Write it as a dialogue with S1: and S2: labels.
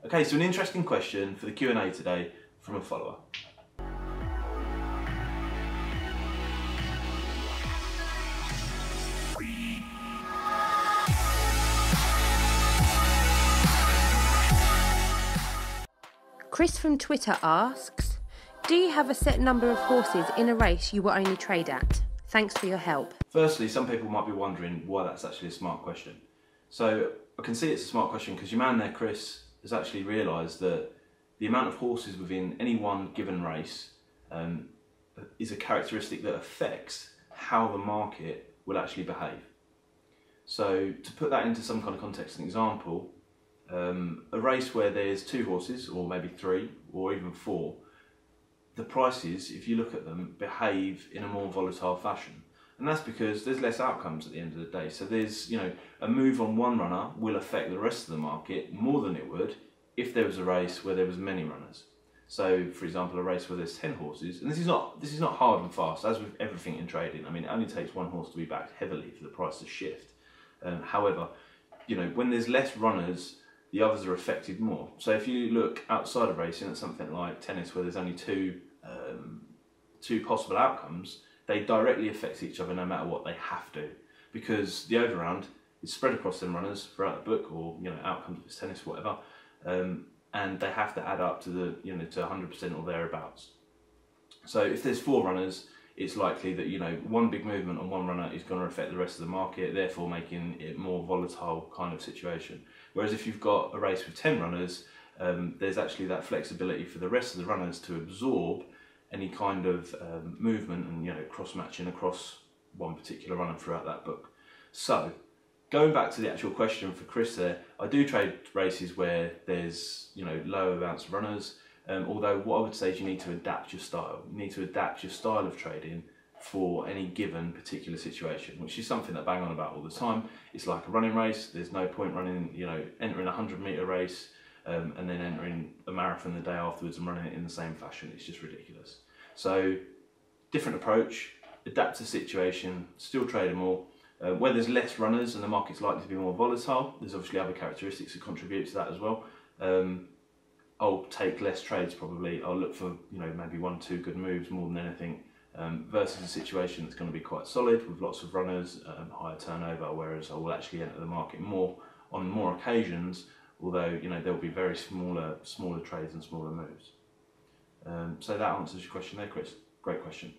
S1: Okay, so an interesting question for the Q&A today from a follower.
S2: Chris from Twitter asks, do you have a set number of horses in a race you will only trade at? Thanks for your help.
S1: Firstly, some people might be wondering why that's actually a smart question. So I can see it's a smart question because your man there, Chris, has actually realised that the amount of horses within any one given race is a characteristic that affects how the market will actually behave. So to put that into some kind of context, an example, a race where there's 2 horses, or maybe 3, or even 4, the prices, if you look at them, behave in a more volatile fashion. And that's because there's less outcomes at the end of the day. So there's, a move on one runner will affect the rest of the market more than it would if there was a race where there was many runners. So, for example, a race where there's 10 horses, and this is not hard and fast, as with everything in trading. I mean, it only takes one horse to be backed heavily for the price to shift. However, when there's less runners, the others are affected more. So if you look outside of racing at something like tennis, where there's only two possible outcomes, they directly affect each other no matter what. They have to, because the overround is spread across them runners throughout the book, or outcomes of tennis, whatever, and they have to add up to the to 100% or thereabouts. So if there's 4 runners, it's likely that one big movement on one runner is going to affect the rest of the market, therefore making it more volatile kind of situation. Whereas if you've got a race with 10 runners, there's actually that flexibility for the rest of the runners to absorb any kind of movement and cross-matching across one particular runner throughout that book. So going back to the actual question for Chris there, I do trade races where there's lower amounts of runners. Although what I would say is you need to adapt your style. You need to adapt your style of trading for any given particular situation, which is something that I bang on about all the time. It's like a running race. There's no point running, entering a 100-metre race and then entering a marathon the day afterwards and running it in the same fashion. It's just ridiculous. So different approach, adapt to the situation, still trade them all. Where there's less runners and the market's likely to be more volatile, there's obviously other characteristics that contribute to that as well. I'll take less trades probably. I'll look for maybe 1 or 2 good moves more than anything, versus a situation that's going to be quite solid with lots of runners, higher turnover. Whereas I will actually enter the market more on more occasions, although there'll be very smaller trades and smaller moves. So that answers your question there, Chris. Great question.